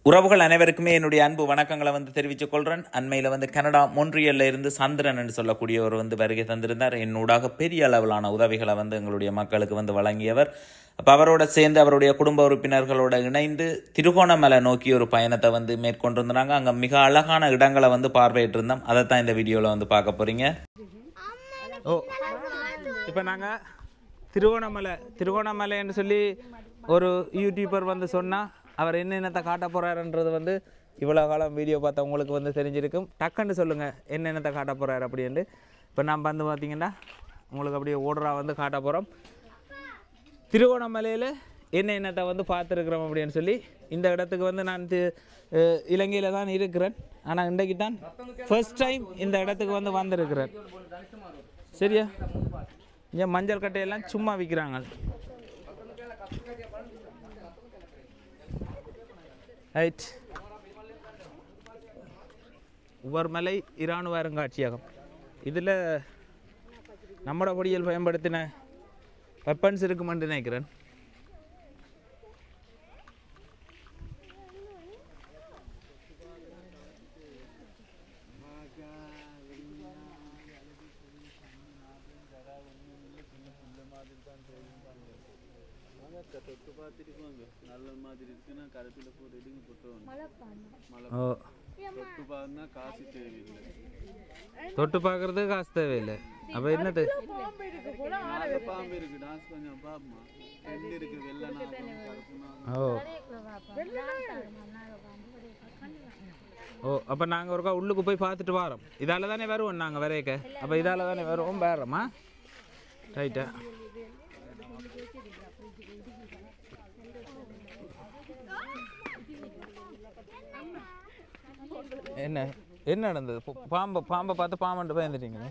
உறவுகள் அனைவருக்குமே என்னுடைய அன்பு வணக்கங்களை தெரிவித்துக் கொள்கிறேன். அண்மையில் கனடா மொன்ட்ரியல்ல இருந்து சந்திரன் என்று சொல்லக்கூடியவர் வருகை தந்திருந்தார். என்னூடாக பெரிய அளவிலான உதவிகளை எங்களுடைய மக்களுக்கு வழங்கியவர். அப்போ அவரோட சேர்ந்து அவருடைய குடும்ப உறுப்பினர்களோட இணைந்து திருகோணமலை நோக்கி ஒரு பயணத்தை மேற்கொண்டிருந்தாங்க. அங்கே மிக அழகான இடங்களை பார்வையிட்டு இருந்தோம். அதைத்தான் இந்த வீடியோவில் பார்க்க போறீங்க. இப்போ நாங்கள் திருகோணமலைன்னு சொல்லி ஒரு யூடியூபர் சொன்னால் அவர் என்னென்னத்தை காட்ட போகிறாருன்றது இவ்வளோ காலம் வீடியோ பார்த்தா உங்களுக்கு தெரிஞ்சிருக்கும். டக்குன்னு சொல்லுங்கள் என்னென்னத்தை காட்ட போகிறாரு அப்படின்ட்டு. இப்போ நான் பார்த்தீங்கன்னா உங்களுக்கு அப்படியே ஓடுறா காட்ட போகிறோம். திருகோணமலையில் என்னென்னத்தை பார்த்துருக்குறோம் அப்படின்னு சொல்லி. இந்த இடத்துக்கு நான் இலங்கையில் தான் இருக்கிறேன். ஆனால் இன்றைக்கு தான் ஃபர்ஸ்ட் டைம் இந்த இடத்துக்கு வந்திருக்கிறேன். சரியா? இங்கே மஞ்சள் கட்டையெல்லாம் சும்மா விற்கிறாங்க. ரைட். உவர்மலை இராணுவ அருங்காட்சியகம். இதில் நம்மட பொடியில் பயன்படுத்தின வெப்பன்ஸ் இருக்குமென்று நினைக்கிறேன். தொட்டு பார்க்கறது காசு தேவையில்லை. அப்போ என்னது? ஓ அப்போ நாங்கள் ஒருக்கா உள்ளுக்கு போய் பார்த்துட்டு வரோம். இதால் தானே வருவோம் நாங்கள் வரையக்க. அப்போ இதால் தானே வருவோம் வேறோமா? ரைட்டா. என்ன நடந்தது? பாம்பை பார்த்து பாம்பு பயந்துட்டீங்களே.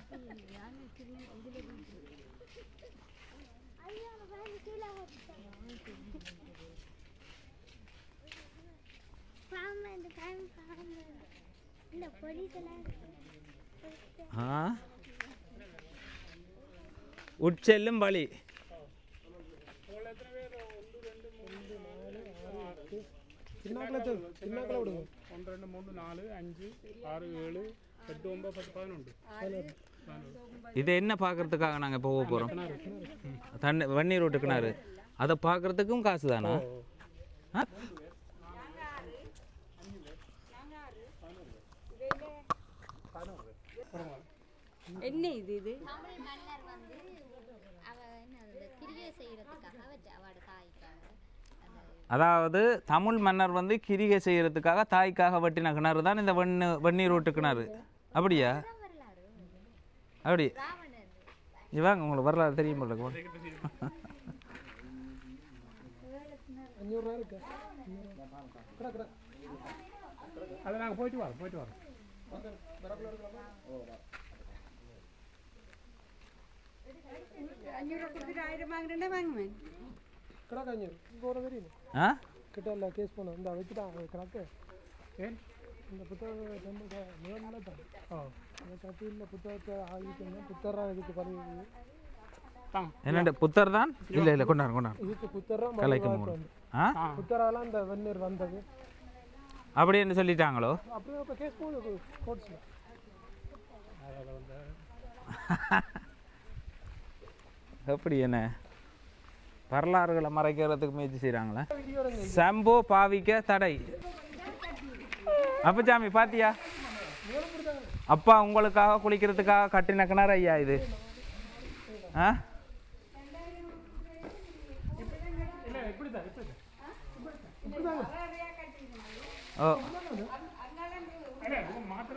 உட்செல்லும் வழி. இது என்ன பார்க்கறதுக்காக நாங்கள் போக போகிறோம்? வன்னீர் ரோட்டு கிணறு. அதை பார்க்கறதுக்கும் காசு தானா? என்ன இது? அதாவது தமிழ் மன்னர் கிரிகை செய்யறதுக்காக தாய்க்காக வெட்டின கிணறு தான் இந்த வன்னீர் ரோட்டு கிணறு. அப்படியா? அப்படி இவாங்க உங்களுக்கு வரலாறு தெரியும் போல. அதை நாங்கள் போயிட்டு வரோம். கிட்ட கேஸ் பண்ண இந்த வச்சுட்டாங்க கணக்கு. இந்த புத்தகம் புத்தகத்தை ஆகிட்டு புத்தரம் இதுக்கு பதிவு என்னண்டு புத்தர் தான்? இல்லை கொண்டாரு இதுக்கு புத்தரம் புத்தராலாம் இந்த வெந்நீர் வந்தது அப்படின்னு சொல்லிட்டாங்களோ? அப்படியே இப்போ கேஸ் போகுது கோர்ட்ஸில். எப்படி என்ன வரலாறுகளை மறைக்கிறதுக்கு முயற்சி செய்கிறாங்களே. சம்போ பாவிக்க தடை. அப்பச்சாமி பாத்தியா? அப்பா உங்களுக்காக குளிக்கிறதுக்காக கட்டின கிணறு ஐயா இது. ஓ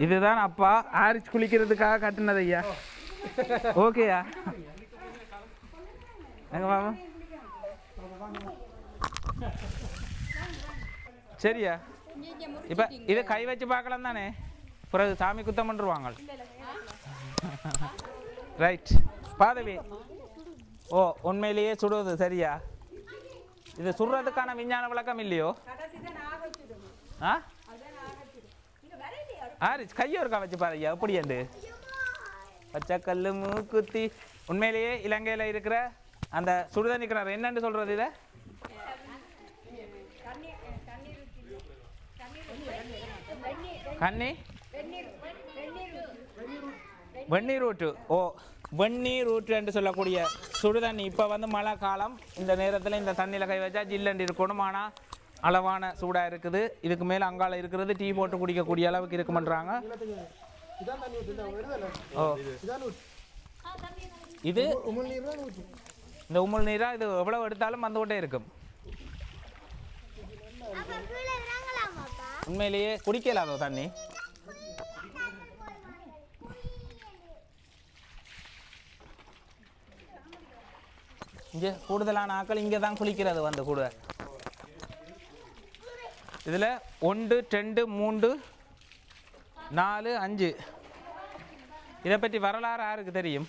இதுதான் அப்பா ஆரிச் குளிக்கிறதுக்காக கட்டினது ஐயா. ஓகேயா? எங்க வாங்க. சரியா? இப்போ இதை கை வச்சு பார்க்கலாம் தானே? பிறகு சாமி குத்தம் பண்ணுருவாங்க. ரைட். பாதவி. ஓ உண்மையிலேயே சுடுவது சரியா? இது சுடுறதுக்கான விஞ்ஞான விளக்கம் இல்லையோ? ஆரிச் கையை இருக்கா வச்சு பாருயா. எப்படி என்று பச்சை கல்லு மூக்குத்தி. உண்மையிலேயே இலங்கையில் இருக்கிற அந்த சுடுதண்ணி கிணறு என்னன்னு சொல்றது? இதை கண்ணி வெந்நீர் ஊற்று. ஓ, வெந்நீர் ஊற்று என்று சொல்லக்கூடிய சுடுதண்ணி. இப்போ வந்து மழை காலம், இந்த நேரத்தில் இந்த தண்ணியில் கை வச்சா ஜில்லண்டு இருக்கணும். ஆனால் அளவான சூடாக இருக்குது. இதுக்கு மேலே அங்கால இருக்கிறது டீ போட்டு குடிக்கக்கூடிய அளவுக்கு இருக்குமன்றாங்க. ஓ, இது இந்த உமிழ் நீராக இது எவ்வளோ எடுத்தாலும் வந்து கொண்டே இருக்கும். உண்மையிலேயே குடிக்கலாதோ தண்ணி? இங்கே கூடுதலான ஆக்கள் இங்கே தான் குளிக்கிறது வந்து கூட. இதில் 1 2 3 4 5. இதை பற்றி வரலாறு யாருக்கு தெரியும்?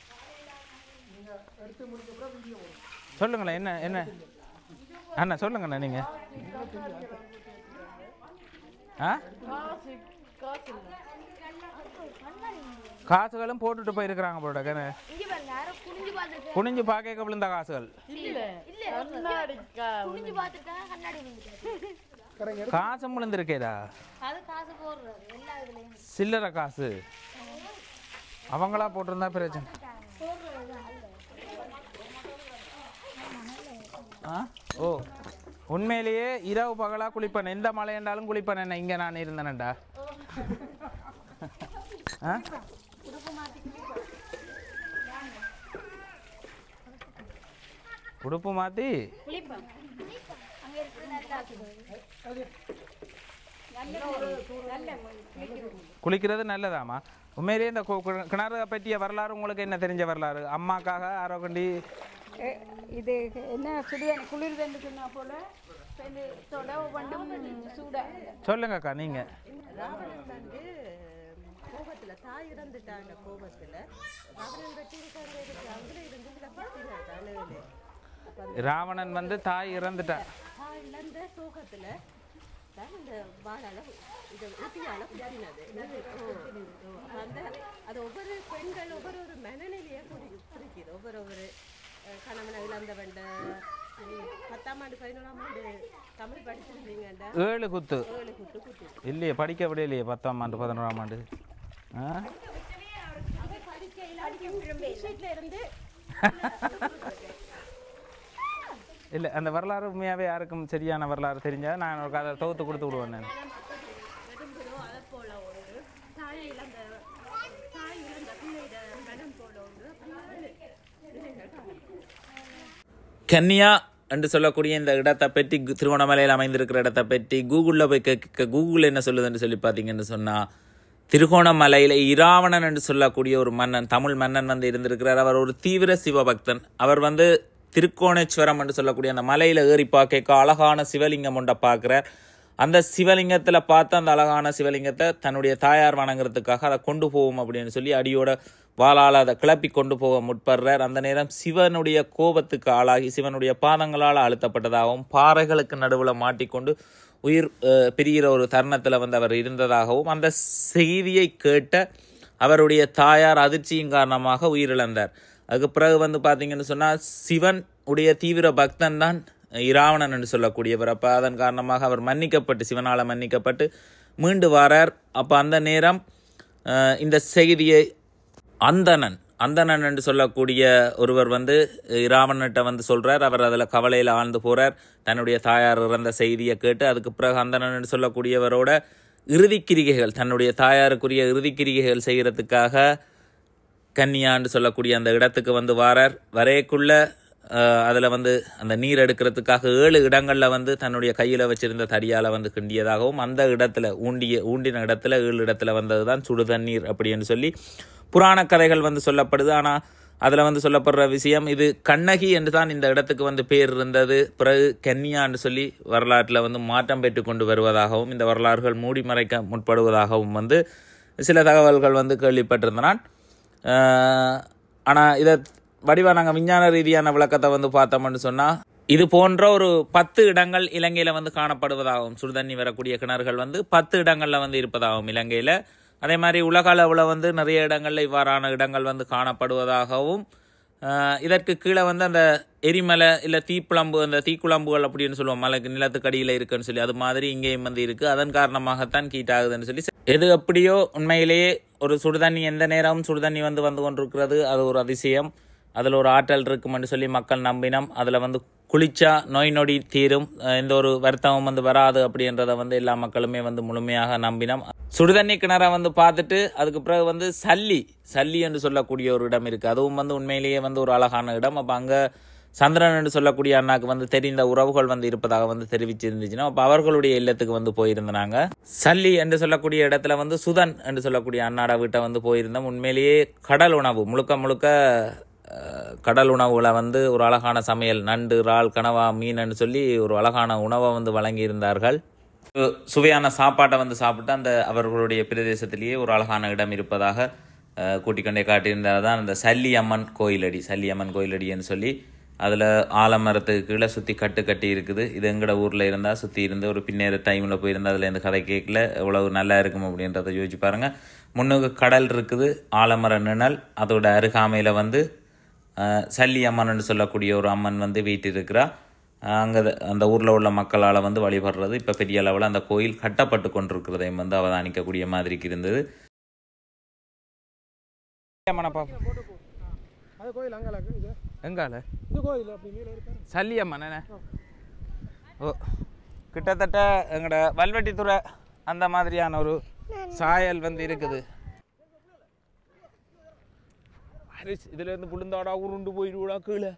சொல்லுங்களேன். என்ன என்ன அண்ணா சொல்லுங்கண்ணா நீங்கள். காசுகளும் போட்டுட்டு போயிருக்கிறாங்க போட. குனிஞ்சு பார்க்க விழுந்த காசுகள். காசும் விழுந்திருக்கேடா. சில்லறை காசு அவங்களா போட்டிருந்தா பிரச்சனை. ஓ, உண்மையிலேயே இரவு பகலா குளிப்பேன். எந்த மழை என்றாலும் குளிப்பேன். என்ன இங்கே நான் இருந்தேன்டா. உடுப்பு மாற்றி குளிக்கிறது நல்லதாமா? உண்மையிலேயே இந்த கிணறு பற்றிய வரலாறு உங்களுக்கு என்ன தெரிஞ்ச வரலாறு? அம்மாக்காக ஆரோக்கண்டி இது என்ன சுடுதண்ணி குளிர் தண்ணி சொன்னா போல சொல்லுங்கக்கா நீங்க. ராவணன் வந்து கோபத்தில் தாய் இறந்துட்டாங்க. கோபத்தில் ராவணன் கட்டியிருக்காங்க. அங்கே இருந்து ராவணன் வந்து தாய் இறந்துட்டான். தாய் இழந்த சோகத்தில் தான் இந்த வாழால இதை ஊட்டியால குத்தினது. அந்த அது ஒவ்வொரு பெண்கள் ஒவ்வொரு மனநிலையை குறிக்குது. ஒவ்வொரு கணவனை இழந்தவன் 10ஆம் ஆண்டு 11ஆம் ஆண்டு தமிழ் படிச்சிருந்தீங்கண்டா 7 குத்து இல்லையே, படிக்க விடையிலையே 10ஆம் ஆண்டு 11ஆம் ஆண்டு. இல்லை, அந்த வரலாறு உண்மையாகவே யாருக்கும் சரியான வரலாறு தெரிஞ்சால் நான் ஒரு கதை தொகுத்து கொடுத்து விடுவேன். நான் கன்னியா என்று சொல்லக்கூடிய இந்த இடத்தை பற்றி, திருகோணமலையில் அமைந்திருக்கிற இடத்தை பற்றி கூகுளில் போய் கேட்க கூகுள் என்ன சொல்லுதுன்னு சொல்லி பார்த்தீங்கன்னு சொன்னால், திருகோணமலையில் இராவணன் என்று சொல்லக்கூடிய ஒரு மன்னன், தமிழ் மன்னன் வந்து இருந்திருக்கிறார். அவர் ஒரு தீவிர சிவபக்தன். அவர் வந்து திருக்கோணேஸ்வரம் என்று சொல்லக்கூடிய அந்த மலையில் ஏறி பார்க்க அழகான சிவலிங்கம் ஒன்றை பார்க்குறார். அந்த சிவலிங்கத்தில் பார்த்து அந்த அழகான சிவலிங்கத்தை தன்னுடைய தாயார் வணங்குறதுக்காக அதை கொண்டு போவோம் அப்படின்னு சொல்லி அடியோட வாளால் அதை கிளப்பி கொண்டு போக முற்படுறார். அந்த நேரம் சிவனுடைய கோபத்துக்கு ஆளாகி சிவனுடைய பாதங்களால் அழுத்தப்பட்டதாகவும் பாறைகளுக்கு நடுவில் மாட்டிக்கொண்டு உயிர் பிரிகிற ஒரு தருணத்தில் வந்து அவர் இருந்ததாகவும், அந்த செய்தியை கேட்ட அவருடைய தாயார் அதிர்ச்சியின் காரணமாக உயிரிழந்தார். அதுக்கு பிறகு வந்து பார்த்தீங்கன்னு சொன்னால், சிவன் உடைய தீவிர பக்தன் தான் இராவணன் என்று சொல்லக்கூடியவர். அப்போ அதன் காரணமாக அவர் மன்னிக்கப்பட்டு, சிவனால் மன்னிக்கப்பட்டு மீண்டு வாரார். அப்போ அந்த நேரம் இந்த செய்தியை அந்தணன் என்று சொல்லக்கூடிய ஒருவர் வந்து இராவணன்கிட்ட வந்து சொல்கிறார். அவர் அதில் கவலையில் ஆழ்ந்து போகிறார். தன்னுடைய தாயார் இறந்த செய்தியை கேட்டு அதுக்கு பிறகு அந்தணன் என்று சொல்லக்கூடியவரோட இறுதிக்கிரிகைகள், தன்னுடைய தாயாருக்குரிய இறுதிக்கிரிகைகள் செய்கிறதுக்காக கன்னியான்னு சொல்லக்கூடிய அந்த இடத்துக்கு வந்து வாரார். வரையக்குள்ள அதில் வந்து அந்த நீர் எடுக்கிறதுக்காக 7 இடங்களில் வந்து தன்னுடைய கையில் வச்சிருந்த தடியால் வந்து கிண்டியதாகவும், அந்த இடத்துல ஊண்டின இடத்துல 7 இடத்துல வந்தது தான் சுடு தண்ணீர் அப்படின்னு சொல்லி புராண கதைகள் வந்து சொல்லப்படுது. ஆனால் அதில் வந்து சொல்லப்படுற விஷயம், இது கண்ணகி என்று தான் இந்த இடத்துக்கு வந்து பேர் இருந்தது. பிறகு கன்னியான்னு சொல்லி வரலாற்றில் வந்து மாற்றம் பெற்று கொண்டு வருவதாகவும், இந்த வரலாறுகள் மூடி மறைக்க முற்படுவதாகவும் வந்து சில தகவல்கள் வந்து கேள்விப்பட்டிருந்தான். ஆனால் இதை வடிவாக நாங்கள் விஞ்ஞான ரீதியான விளக்கத்தை வந்து பார்த்தோம்னு சொன்னால், இது போன்ற ஒரு 10 இடங்கள் இலங்கையில் வந்து காணப்படுவதாகவும், சுடுதண்ணி வரக்கூடிய கிணறுகள் வந்து 10 இடங்களில் வந்து இருப்பதாகவும் இலங்கையில், அதே மாதிரி உலக அளவில் வந்து நிறைய இடங்களில் இவ்வாறான இடங்கள் வந்து காணப்படுவதாகவும் இதற்கு கீழே வந்து அந்த எரிமலை இல்லை தீக்குழம்பு அந்த தீக்குழம்புகள் அப்படின்னு சொல்லுவோம், மலைக்கு நிலத்துக்கு அடியில் இருக்குன்னு சொல்லி, அது மாதிரி இங்கேயும் வந்து இருக்குது. அதன் காரணமாகத்தான் ஹீட் ஆகுதுன்னு சொல்லி, எது எப்படியோ உண்மையிலேயே ஒரு சுடுதண்ணி எந்த நேரமும் சுடுதண்ணி வந்து கொண்டிருக்கிறது, அது ஒரு அதிசயம். அதில் ஒரு ஆற்றல் இருக்குமென்று சொல்லி மக்கள் நம்பினோம். அதில் வந்து குளிச்சா நோய் நொடி தீரும், எந்த ஒரு வருத்தமும் வந்து வராது அப்படின்றத வந்து எல்லா மக்களுமே வந்து முழுமையாக நம்பினோம். சுடுதண்ணி கிணற வந்து பார்த்துட்டு அதுக்கு பிறகு வந்து சல்லி என்று சொல்லக்கூடிய ஒரு இடம் இருக்குது. அதுவும் வந்து உண்மையிலேயே வந்து ஒரு அழகான இடம். அப்போ அங்கே சந்திரன் என்று சொல்லக்கூடிய அண்ணாக்கு வந்து தெரிந்த உறவுகள் வந்து இருப்பதாக வந்து தெரிவிச்சிருந்துச்சுன்னா, அப்போ அவர்களுடைய இல்லத்துக்கு வந்து போயிருந்தாங்க. சல்லி என்று சொல்லக்கூடிய இடத்துல வந்து சுதன் என்று சொல்லக்கூடிய அண்ணாட வீட்டை வந்து போயிருந்தோம். உண்மையிலேயே கடல் உணவு முழுக்க கடல் உணவுல வந்து ஒரு அழகான சமையல், நண்டு, இறால், கனவா, மீன் சொல்லி ஒரு அழகான உணவை வந்து வழங்கியிருந்தார்கள். சுவையான சாப்பாட்டை வந்து சாப்பிட்டு அந்த அவர்களுடைய பிரதேசத்திலேயே ஒரு அழகான இடம் இருப்பதாக கூட்டிக்கொண்டே காட்டியிருந்தால் தான் அந்த சல்லியம்மன் கோயிலடின்னு சொல்லி, அதில் ஆலமரத்துக்கு கீழே சுற்றி கட்டி இருக்குது. இது எங்கட ஊரில் இருந்தால் சுற்றி இருந்து ஒரு பின்னேற டைமில் போயிருந்தால் அதில் இந்த கதை கேட்கல எவ்வளவு நல்லா இருக்கும் அப்படின்றத யோசிச்சு பாருங்கள். முன்னுக்கு கடல் இருக்குது, ஆலமர நிழல், அதோட அருகாமையில் வந்து சல்லி அம்மன் சொல்லக்கூடிய ஒரு அம்மன் வந்து வீட்டிருக்கிறா. அங்கே அந்த ஊரில் உள்ள மக்களால் வந்து வழிபடுறது இப்போ பெரிய அளவில் அந்த கோயில் கட்டப்பட்டு கொண்டிருக்கிறதையும் வந்து அவதானிக்கக்கூடிய மாதிரிக்கு இருந்தது. எங்கால சல்லி அம்மன் ஓ, கிட்டத்தட்ட எங்களோட வல்வெட்டித்துறை அந்த மாதிரியான ஒரு சாயல் வந்து இருக்குது. இதுல இருந்து புழுந்தாடா உருண்டு போயிடுவா கீழே.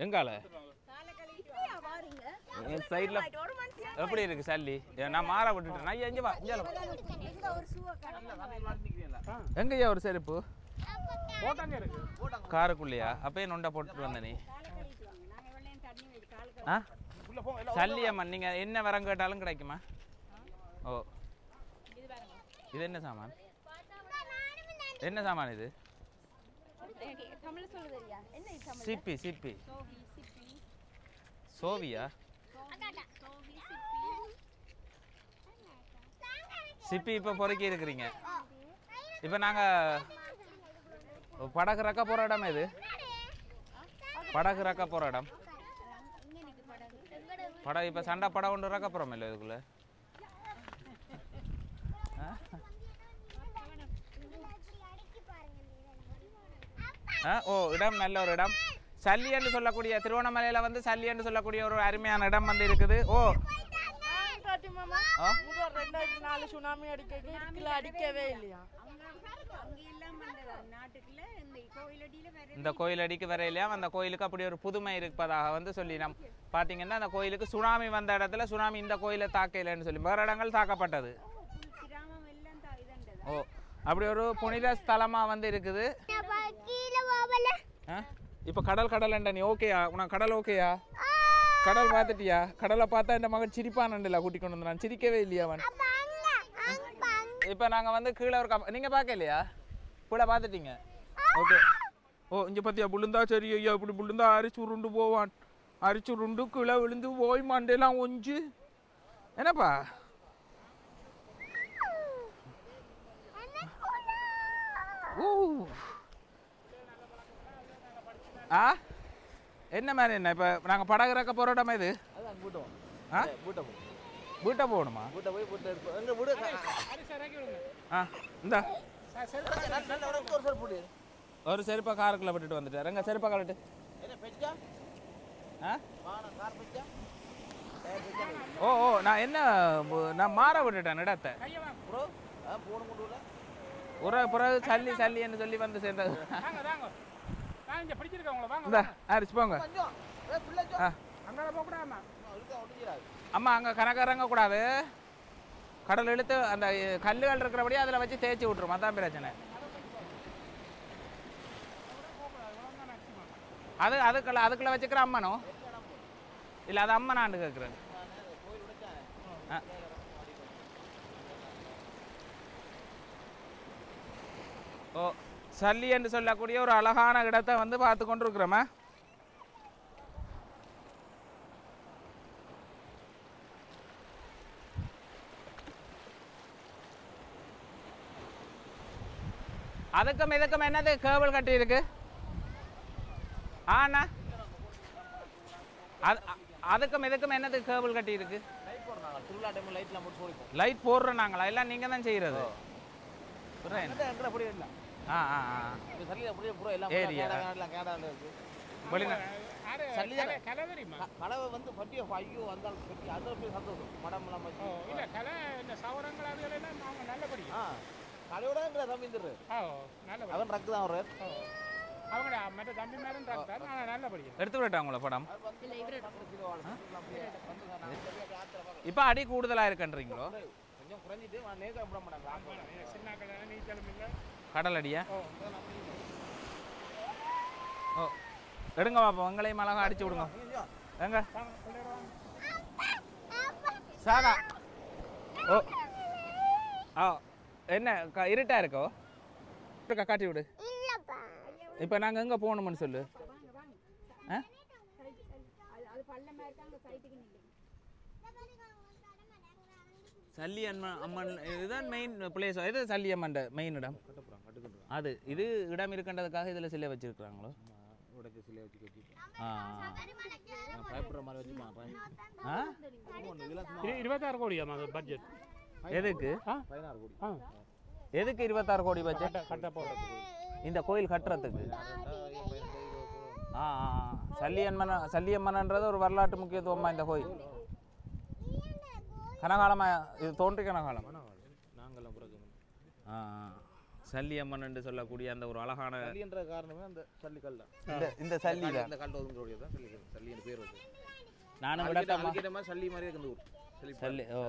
எங்கால என் சைட்ல எப்படி இருக்கு சல்லி? நான் மாற விட்டுட்டேன். ஐயா இங்க வா, எங்கய்யா ஒரு செருப்பு காருக்குள்ளையா? அப்பயே நொண்டா போட்டுட்டு வந்த நீ. சல்லி அம்மன் நீங்க என்ன வரம் கேட்டாலும் கிடைக்குமா? ஓ, இது என்ன சாமான்? என்ன சாமான் இது? சிப்பி சோவியா? சிப்பி இப்போ பொறுக்கி இருக்கிறீங்க. இப்போ நாங்கள் படகு ரக்க போகிற இடம் இது. படகு ரக்க போகிற இடம். படகு இப்போ சண்டை படம் ஒன்று ரக்க போகிறோம் இல்லை இதுக்குள்ளே? ஓ, இடம் நல்ல ஒரு இடம். சல்லி என்று சொல்லக்கூடிய திருவண்ணாமலையில் வந்து சல்லி என்று சொல்லக்கூடிய ஒரு அருமையான இடம் வந்து இருக்குது. ஓ, 2004 சுனாமி அடிக்கவே இல்லையா? இந்த கோயில் அடிக்கு வர இல்லையா? அந்த கோயிலுக்கு அப்படி ஒரு புதுமை இருப்பதாக வந்து சொல்லி நம் பார்த்தீங்கன்னா, அந்த கோயிலுக்கு சுனாமி வந்த இடத்துல சுனாமி இந்த கோயிலை தாக்கலைன்னு சொல்லி வேறு இடங்கள் தாக்கப்பட்டது. ஓ, அப்படி ஒரு புனித ஸ்தலமாக வந்து இருக்குது. இப்போ கடல் நீ ஓகேயா? உனக்கு கடல் ஓகேயா? கடல் பார்த்துட்டியா? கடலை பார்த்தா இந்த மகன் சிரிப்பானண்டில்ல கூட்டி கொண்டு வந்து நான் சிரிக்கவே இல்லையா அவன்? இப்போ நாங்கள் வந்து கீழே ஒரு நீங்கள் பார்க்கலையா? கீழே பார்த்துட்டீங்க? ஓகே. ஓ, இங்கே பார்த்தியா புழுந்தா? சரி ஐயா, இப்படி புழுந்தா அரிச்சு உருண்டு போவான். அரிச்சு உருண்டு கீழே விழுந்து போய் மண்டெல்லாம் ஒஞ்சு என்னப்பா? என்ன மாதிரி என்ன இப்போ நாங்கள் படகு இறக்க போகிற இடமா இது? வீட்டை போகணுமா? இந்த ஒரு செருப்பை காருக்குள்ள விட்டுட்டு வந்துட்டார். எங்க செருப்பை கலட்டு. ஓ ஓ, நான் மாற விட்டுட்டேன் இடத்தை. பிறகு சல்லின்னு சொல்லி வந்து சேர்ந்தது. அரிச்சு போங்க. அம்மா அங்கே கணக்கு இறங்கக்கூடாது. கடல் இழுத்து அந்த கல்லுகள் இருக்கிறபடியே அதில் வச்சு தேய்ச்சி விட்டுரும். அதான் பிரச்சனை. அதுக்குள்ள வச்சுக்கிற அம்மனோ இல்லை? அது அம்மனாண்டு கேட்குறேன். ஓ, சல்லி என்று சொல்லக்கூடிய ஒரு அழகான இடத்தை வந்து பார்த்து கொண்டு இருக்கிறோமா? அதுக்கும் இதுக்கும் என்னது கேபிள் கட்டி இருக்கு ஆண்ணா அதுக்கும் இதுக்கும் என்னது கேபிள் கட்டி இருக்கு லைட் போடுறோம் நாங்களா எல்லாம் நீங்க தான் செய்யறது ஏரியா கலவை வந்து பட்டிய ஐயோ வந்தால் அதை போய் சந்தோஷம் மடம் எல்லாம் வச்சு இல்லை கலை இந்த சவரங்கள் அதுகளெல்லாம் அவங்க நல்லபடி கலையோட தம்பிந்துரு அவன் ரக்கு தான் அவர் அவங்க மற்ற தம்பி மேலும் ரக்கு தான் நல்லபடி எடுத்து விடட்டா உங்களை படம் இப்போ அடி கூடுதலாக இருக்குன்றீங்களோ கொஞ்சம் குறைஞ்சிட்டு நேரம் விட மாட்டாங்க சின்ன கடை நீச்சலும் இல்லை கடல் அடியா ஓ எடுங்க பாப்போம் உங்களையும் அழகா அடிச்சு விடுங்க எங்க சாதா ஓ ஆ என்ன இருட்டா இருக்கோ காட்டி விடு இப்போ நாங்கள் எங்கே போகணும்னு சொல்லு சல்லி அம்மன் இதுதான் மெயின் பிளேஸ் இது சல்லி அம்மன் மெயின் இடம் அது இது இடம் இருக்கின்றதுக்காக இதில் சிலை வச்சிருக்கிறாங்களோ பட்ஜெட் எதுக்கு எதுக்கு 26 கோடி பட்ஜெட் இந்த கோயில் கட்டுறதுக்கு சல்லியம்மன்ன்றது ஒரு வரலாற்று முக்கியத்துவமா இந்த கோயில் கனகாலமா இது தோன்றி கனகாலம் சல்லியம்மன் என்று சொல்லக்கூடிய அந்த ஒரு அழகான காரணமே அந்த சல்லிக்கல் இந்த சல்லி தான் இந்த கல் ஒதுங்குறோடைய தான் சல்லி பேர் வருது நானும் சல்லி மாதிரி இருக்குது சல்லி ஓ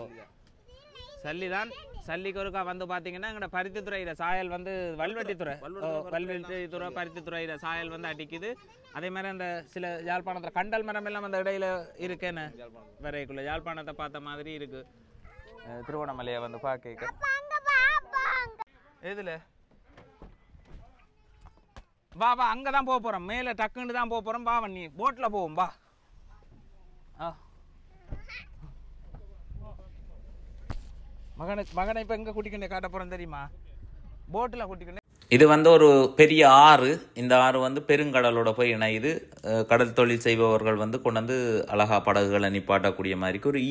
சல்லி தான் சல்லிக்கு ஒருக்கா வந்து பார்த்தீங்கன்னா எங்களோட பருத்தித்துறையில் சாயல் வந்து வல்வெட்டித்துறை பருத்தித்துறையில் சாயல் வந்து அடிக்குது அதே மாதிரி அந்த சில யாழ்ப்பாணத்தில் கண்டல் மரம் எல்லாம் அந்த இடையில இருக்கேன்னு வரைக்குள்ள யாழ்ப்பாணத்தை பார்த்த மாதிரி இருக்கு திருவண்ணாமலையை வந்து பார்க்க எதுல வா வா அங்கே தான் போக போகிறோம் மேலே டக்குன்னு தான் போக போகிறோம் வா நீ போட்டில் போவோம் வா மகனை இப்போ எங்கே கூட்டிக்கிட்டே காட்ட போகிறோம் தெரியுமா போட்டில் கூட்டிக்கிட்டே இது வந்து ஒரு பெரிய ஆறு இந்த ஆறு வந்து பெருங்கடலோட போய் இணையுது கடல் தொழில் செய்பவர்கள் வந்து கொண்டு வந்து அழகா படகுகளை நிப்பாட்டக்கூடிய மாதிரிக்கு ஒரு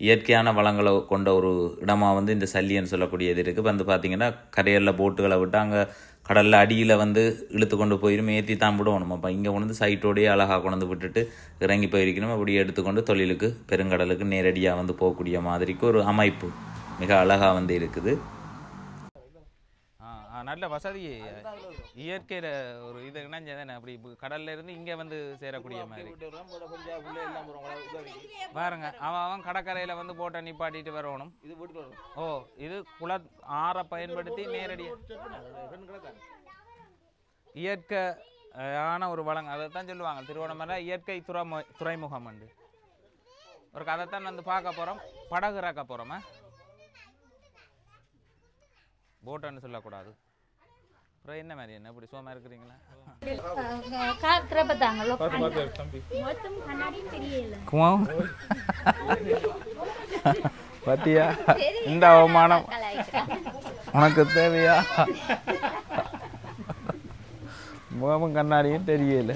இயற்கையான வளங்களை கொண்ட ஒரு இடமா வந்து இந்த சல்லின்னு சொல்லக்கூடியது இருக்குது வந்து பார்த்தீங்கன்னா கரையரில் போட்டுகளை விட்டு அங்கே கடலில் அடியில் வந்து இழுத்து கொண்டு போயிடும் ஏற்றி தான் விடணும் அப்போ இங்கே கொண்டு வந்து சைட்டோடையே அழகாக கொண்டு வந்து விட்டுட்டு இறங்கி போயிருக்கணும் அப்படியே எடுத்துக்கொண்டு தொழிலுக்கு பெருங்கடலுக்கு நேரடியாக வந்து போகக்கூடிய மாதிரிக்கு ஒரு அமைப்பு மிக அழகாக வந்து இருக்குது நல்ல வசதி இயற்கையில் ஒரு இது இணைஞ்சதானே அப்படி கடல்ல இருந்து இங்கே வந்து சேரக்கூடிய மாதிரி பாருங்க அவன் கடற்கரையில் வந்து போட்டை நிப்பாட்டிட்டு வரணும் ஓ இது ஆறை பயன்படுத்தி நேரடியாக இயற்கையான ஒரு வளங்க அதைத்தான் சொல்லுவாங்க திருவண்ணாமலை இயற்கை துறைமுகம் உண்டு ஒரு கதைத்தான் வந்து பார்க்க போகிறோம் படகு இறக்க போகிறோமா போட்டுன்னு சொல்லக்கூடாது அப்புறம் என்ன மாதிரி என்ன இப்படி சோமா இருக்கிறீங்களா பத்தியா இந்த அவமானம் உனக்கு தேவையா முகமும் கண்ணாடியும் தெரியல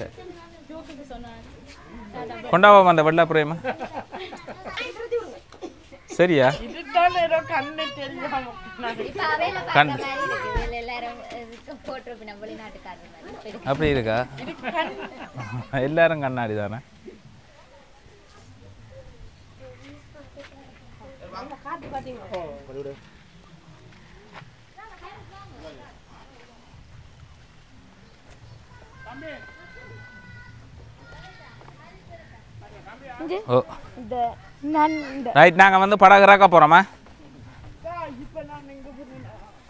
கொண்டாவோம் அந்த வெள்ளா பிரேம சரியா அப்படி இருக்கா எல்லாரும் கண்ணாடி தானே ரைட் நாங்க வந்து படகு இறக்க போறோமா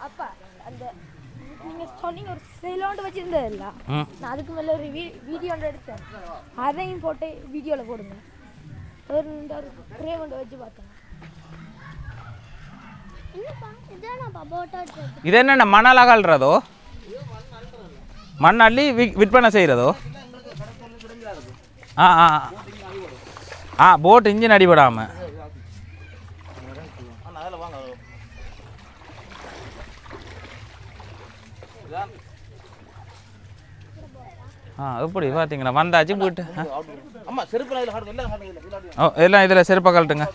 அப்பா அந்த நீங்க சொன்னீங்க ஒரு செலோண்டு வச்சிருந்ததில்ல நான் அதுக்கு மேல ஒரு வீடியோ எடுத்தேன் அதையும் போட்டு வீடியோல போடுங்க ஒரு பிரேம் வச்சு பார்த்தேன் இது என்ன மணல் அகல்றதோ மண் அள்ளி விற்பனை செய்யறதோ போட் இன்ஜின் அடிபடாம எப்படி பார்த்தீங்களா வந்தாச்சு போயிட்டு அம்மா செருப்பு இதில் காட்டுங்க எல்லாம் காட்டுங்க ஓ எல்லாம் இதில் செருப்பை கழட்டுங்க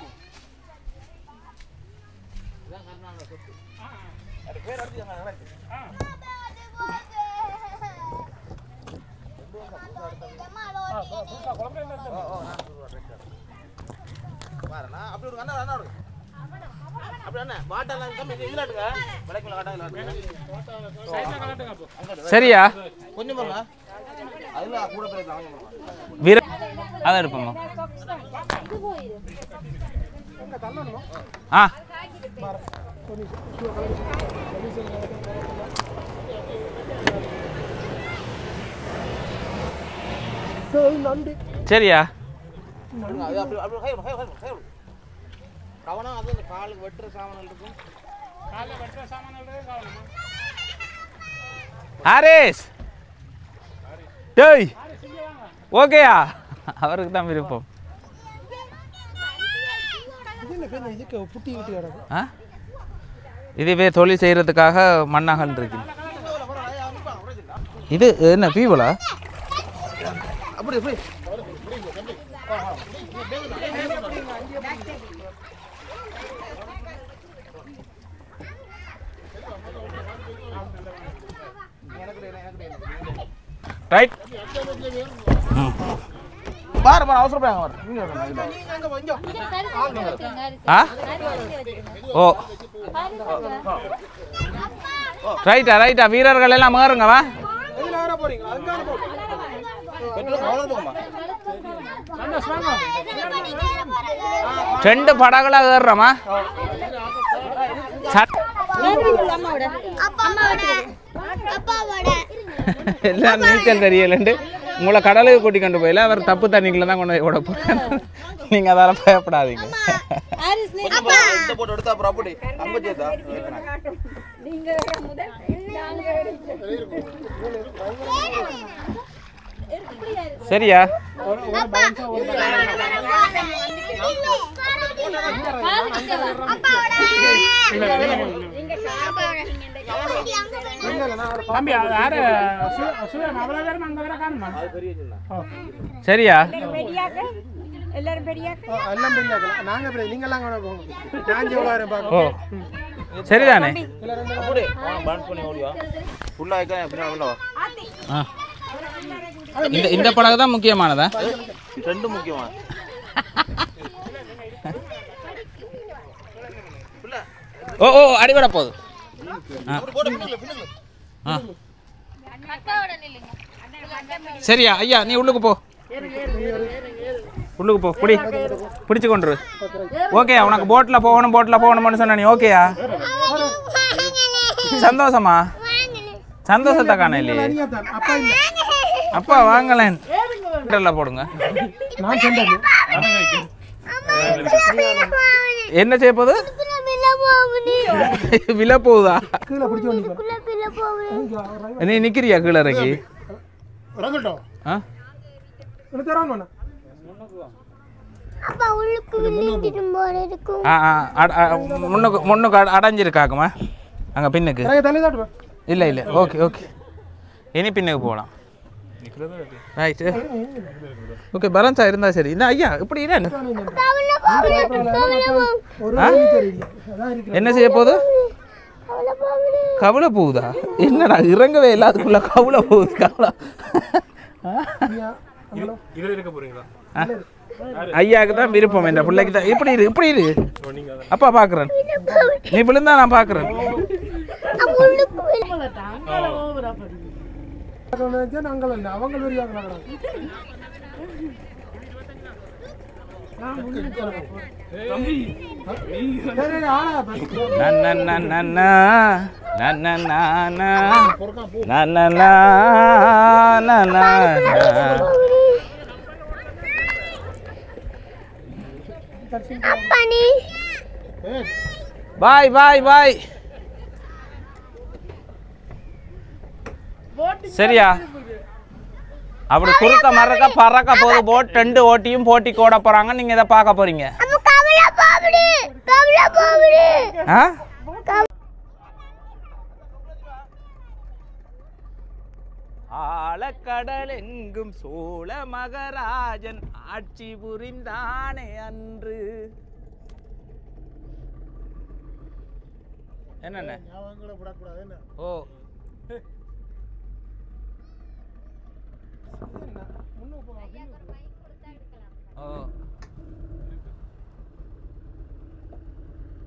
அப்படி ஒரு அண்ணா அப்படி அண்ணா வாட்டெல்லாம் இதில் எடுங்க விளக்குல காட்டாங்க சரியா கொஞ்சம் பாருங்க அதில் கூட போயிருக்கலாம் வீர அதான் இருப்போம்மா ஆ சரியா கவனம் அது காலுக்கு வெட்டுற சாமான்கள் இருக்கும் காலில் வெட்டுற சாமான்கள் கவனமா ஹாரிஸ் டேய் ஓகேயா அவருக்கு தான் விருப்பம் இதுவே தொழில் செய்யறதுக்காக மண்ணாகல் இருக்கு இது என்ன பீவலா அப்படி அப்படி ரைட் பாரு பாரு அவசரப்படாங்க ஆ ஓ ரைட்டா ரைட்டா வீரர்கள் எல்லாம் மாறுங்க வா ரெண்டு படகளா ஏறுறமா எல்லாம் நீச்சல் தெரியலண்டு உங்களை கடலுக்கு கூட்டி கொண்டு போயில அவர் தப்பு தண்ணிக்குள்ள தான் கொண்டு போய் விட போறேன் நீங்க அதால பயப்படாதீங்க சரியா சரியா எல்லாரும் பெரியாக்க எல்லாம் பெரியாக்கல நாங்க பெரிய நீங்க எல்லாம் கூட போங்க நான் எவ்வளவு வரேன் பாக்க ஓ சரிதானே அப்படி பான்ஸ் பண்ணி ஓடிவா ஃபுல்லா வைக்க அப்படினா அவ்வளோ இந்த படகு தான் முக்கியமானதா ரெண்டு முக்கியமா ஓ ஓ அடிபட போகுது சரியா ஐயா நீ உள்ளுக்கு போ உள்ளுக்கு போ பிடிச்சு கொண்டு ஓகேயா உனக்கு போட்டில் போகணும்னு சொன்ன நீ ஓகேயா சந்தோஷமா சந்தோஷத்தை காண இல்லையே அப்பா வாங்கலேன் போடுங்க என்ன செய்ய போகுது விழ போகுதா நீ நிக்கிறியா கீழே இறக்கி முன்னுக்கு அடைஞ்சிருக்காக்குமா அங்க பின்னுக்கு இல்ல இல்ல ஓகே ஓகே இனி பின்னுக்கு போகலாம் ரைட்டு ஓகே பேலன்ஸா இருந்தா சரி என்ன ஐயா இப்படி என்ன செய்ய போகுது கவலை போகுதா என்னடா இறங்கவே இல்லை அதுக்குள்ள கவலை போகுது கவலை ஐயாவுக்கு தான் விருப்பம் என்ற பிள்ளைக்கு தான் இப்படி இரு அப்பா பாக்குறேன் நீ விழுந்தா நான் பாக்குறேன் பாய் பாய் பாய் சரியா அப்படி குறுக்க மறக்க பறக்க போது போட் ரெண்டு ஓட்டியும் போட்டி கோட போறாங்க நீங்க இதை பார்க்க போறீங்க ஆழக்கடல் எங்கும் சோழ மகராஜன் ஆட்சி புரிந்தானே அன்று. என்னென்ன ஞாபகங்களை விடக்கூடாது என்ன ஓ முன்னுக்கு போகலாம் ஓ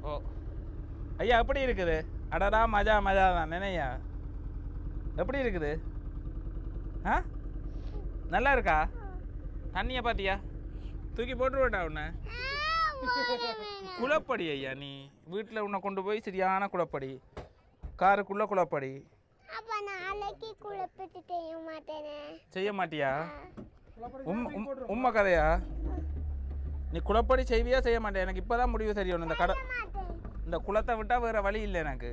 ஓ ஐயா எப்படி இருக்குது? அடடா மஜா மஜா தான் நினையா. எப்படி இருக்குது? ஆ நல்லா இருக்கா? தண்ணியை பார்த்தியா? தூக்கி போட்டுருவேட்டா உன்னை. குளப்படி ஐயா, நீ வீட்டில் உன்னை கொண்டு போய் சரியான குளப்படி, காருக்குள்ள குளப்படி. செய்ய மாட்டியா? உண்மை கதையா? நீ குளப்படி செய்வியா செய்ய மாட்டேன்? எனக்கு இப்போதான் முடிவு தெரியணும். இந்த குளத்தை விட்டா வேற வழி இல்லை எனக்கு.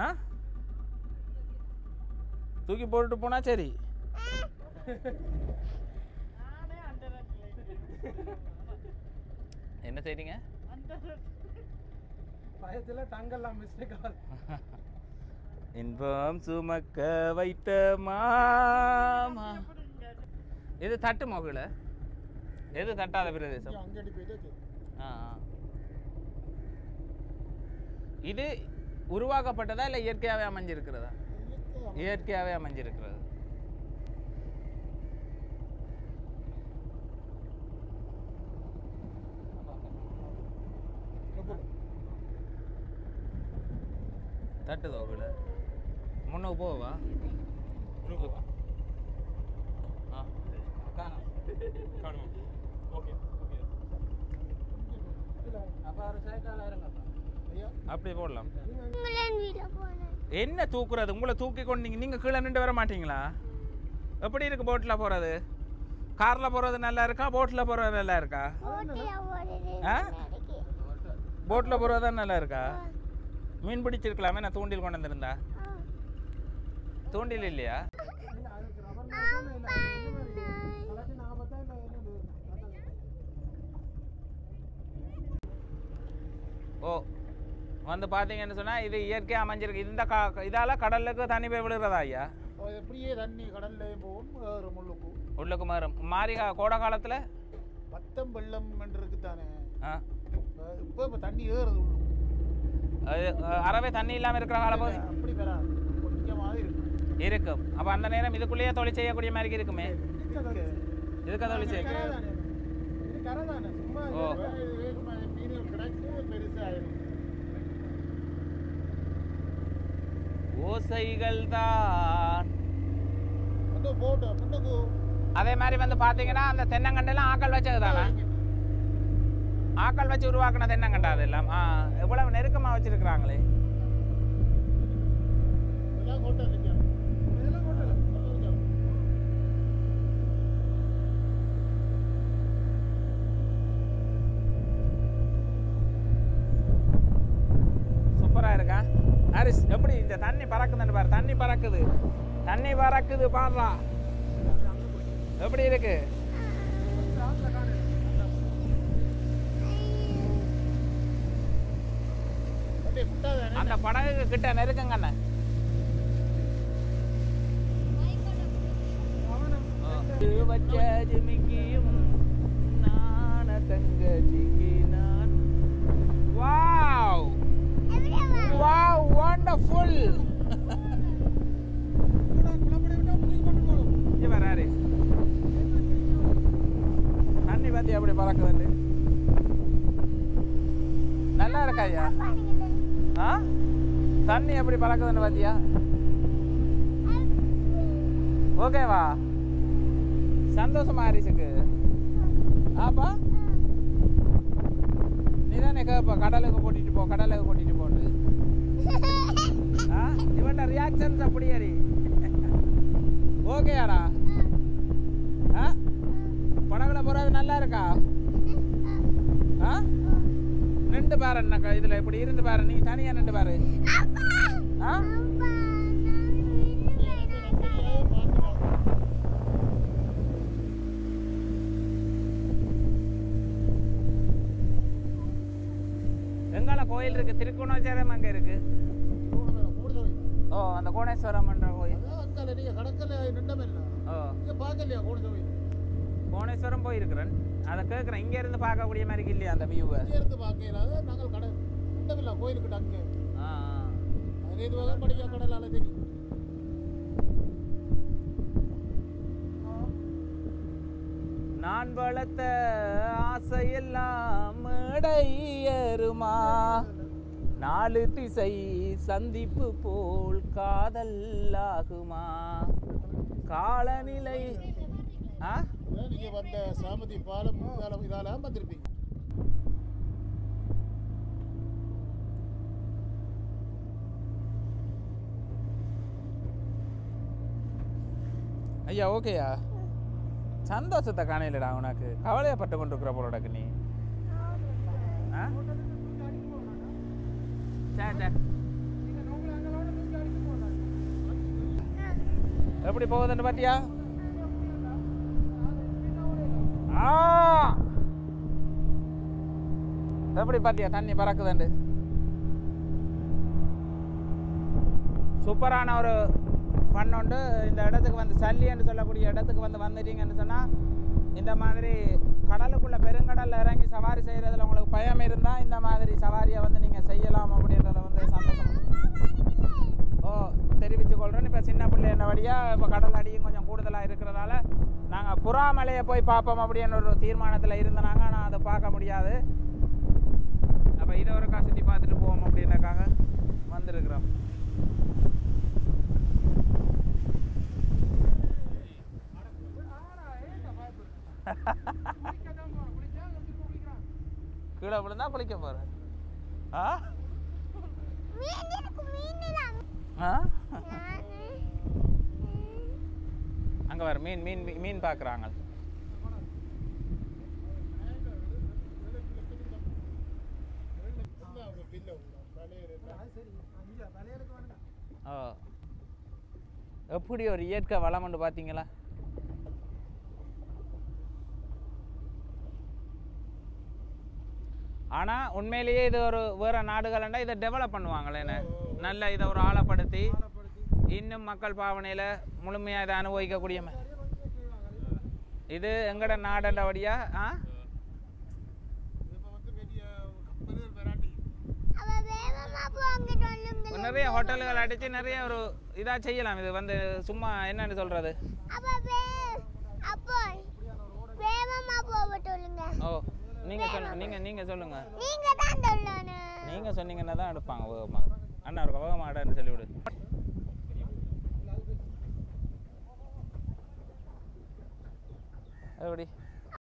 ஆ தூக்கி போட்டுட்டு போனா சரி. என்ன செய்றீங்க? பயத்துல டங்கெல்லாம் மிஸ்டேக் ஆகுது. இன்பம் சுமக்க வைத்த மாமா. இது தட்டு மகள, எது தட்டாத பிரதேசம்? அங்கடி போயிட்டு இது உருவாக்கப்பட்டதா இல்லை இயற்கையாகவே அமைஞ்சிருக்கிறதா? இயற்கையாகவே அமைஞ்சிருக்கிறது. தட்டு தோகுல முன்னுக்கு போவா? அப்படி போடலாம். என்ன தூக்குறது? உங்களை தூக்கி கொண்டீங்க, நீங்க கீழே நின்று வர மாட்டீங்களா? எப்படி இருக்கு போட்ல போறது? கார்ல போறது நல்லா இருக்கா, போட்ல போறது நல்லா இருக்கா? போட்ல போறது தான் நல்லா இருக்கா? மீன் பிடிச்சிருக்கலாமே, நான் தூண்டில் கொண்டு வந்திருந்தா. தூண்டில் இல்லையா? ஓ வந்து பார்த்தீங்கன்னு சொன்னால் இது இயற்கையாக அமைஞ்சிருக்கு. இந்த இதால் கடலுக்கு தண்ணி போய் விழுகிறதா ஐயா? எப்படியே தண்ணி கடல்லையும் போகும், முள்ளுக்கு உள்ளுக்கு மாறி கோடை காலத்தில் பத்தம் வெள்ளம் இருக்கு தானே. ஆ இப்போ தண்ணி ஏறுது உள்ளுக்கு. அது அறவே தண்ணி இல்லாமல் இருக்கிற காலம் போது அப்படி வராது, கொஞ்சமாக இருக்கும். அப்போ அந்த நேரம் இதுக்குள்ளேயே தொழில் செய்யக்கூடிய மாதிரி இருக்குமே. இதுக்கு தொழில் செய்ய ஓ ஓசைகள் தான். அதே மாதிரி வந்து பாத்தீங்கன்னா அந்த தென்னங்கண்டெல்லாம் ஆக்கள் வச்சது தானே? ஆக்கள் வச்சு உருவாக்குன தென்னங்கண்டா அதெல்லாம். எவ்வளவு நெருக்கமா வச்சிருக்கிறாங்களே. சூப்பரா இருக்கா ஹாரிஸ்? எப்படி இந்த தண்ணி பறக்குதுன்னு பாரு. தண்ணி பறக்குது, தண்ணி பறக்குது பாடுறா. எப்படி இருக்கு? அந்த படகு கிட்ட நெருக்கங்கண்ண. வச்ச ஜிமிக்கியும் நான தங்கச்சிக்கு நான். Wow wow wonderful. இங்க வர ஹாரிஸ், தண்ணி பார்த்தி அப்படி பறக்குது. நல்லா இருக்கா ஐயா? தண்ணி எப்படி பறக்குதுன்னு பாத்தியா? ஓகேவா? சந்தோஷமா ஹாரிஸுக்கு? ஆப்பா நீ தானே கேப்ப கடலுக்கு போட்டிட்டு போ, கடலுக்கு போட்டிட்டு போன்னு. இவன்ட ரியாக்ஷன்ஸ் அப்படியே ஓகேயாடா? படகுல போறது நல்லா இருக்கா? நின்று பாரு, இதுல இப்படி இருந்து பாரு. நீ தனியா நின்று பாரு. எங்கால கோயில் இருக்கு, திருக்கோணேஸ்வரம் அங்க இருக்கு. ஓ அந்த கோணேஸ்வரம் கோயில். அங்கே நீங்கள் கடற்கரை நின்றமில்ல இங்கே பார்க்கலையா கோணேஸ்வரம் போயிருக்கிறேன் அதை கேட்குறேன் இங்கே இருந்து பார்க்கக்கூடிய மாதிரி இல்லையா அந்த வியூவை இங்கே இருந்து பார்க்கல நாங்கள் கடை நின்றமில்ல கோயிலுக்கிட்ட அங்கே அது இதுவாக படிக்க கடலால் தெரியும் நான் வளர்த்த ஆசையெல்லாம் மேடையேறுமா 4 திசை சந்திப்பு போல் காதல் ஆகுமா காலநிலை நீங்க வந்த சாமதி பாலம் இதால வந்திருப்பீங்க ஐயா ஓகேயா சந்தோஷத்தை காணையிலடா உனக்கு கவலையப்பட்டு கொண்டிருக்கிற போலடாக்கு நீ எப்படி போகுதுன்னு பாத்தியா எப்படி பாத்தியா தண்ணி பறக்குதுண்டு சூப்பரான ஒரு ஃபன் உண்டு இந்த இடத்துக்கு வந்து சல்லின்னு சொல்லக்கூடிய இடத்துக்கு வந்துட்டீங்கன்னு சொன்னால் இந்த மாதிரி கடலுக்குள்ள பெருங்கடலில் இறங்கி சவாரி செய்கிறதுல உங்களுக்கு பயம் இருந்தால் இந்த மாதிரி சவாரியை வந்து நீங்கள் செய்யலாம் அப்படின்றத வந்து சந்தோஷம் தெரிவித்து கொள்கிறேன். இப்போ சின்ன பிள்ளை என்ன வழியாக இப்போ கடல் அடியும் கொஞ்சம் கூடுதலாக இருக்கிறதால நாங்கள் புறாமலையை போய் பார்ப்போம் அப்படின்னு ஒரு தீர்மானத்தில் இருந்தாங்க. ஆனால் அதை பார்க்க முடியாது. அப்போ இதை ஒரு சுற்றி பார்த்துட்டு போவோம் அப்படின்னாக்காக வந்திருக்கிறோம். கீழே விழுந்தா குளிக்க போறேன். அங்க வர மீன் மீன் மீன் பாக்குறாங்க. எப்படி ஒரு இயற்கை வளம்னு பாத்தீங்களா? ஆனால் உண்மையிலேயே இது ஒரு வேறு நாடுகள்ண்டா இதை டெவலப் பண்ணுவாங்களேன்னு நல்ல இதை ஒரு ஆழப்படுத்தி இன்னும் மக்கள் பாவனையில் முழுமையாக இதை அனுபவிக்கக்கூடிய இது எங்கட நாடண்டபடியா. நிறைய ஹோட்டல்கள் அடித்து நிறைய ஒரு இதாக செய்யலாம். இது வந்து சும்மா என்னன்னு சொல்கிறது. ஓ நீங்க சொல்லுங்க. நீங்க சொன்னீங்கன்னா தான் எடுப்பாங்க வேகமா. அண்ணா ஒரு வேகமா ஆடான்னு சொல்லிவிடு. எப்படி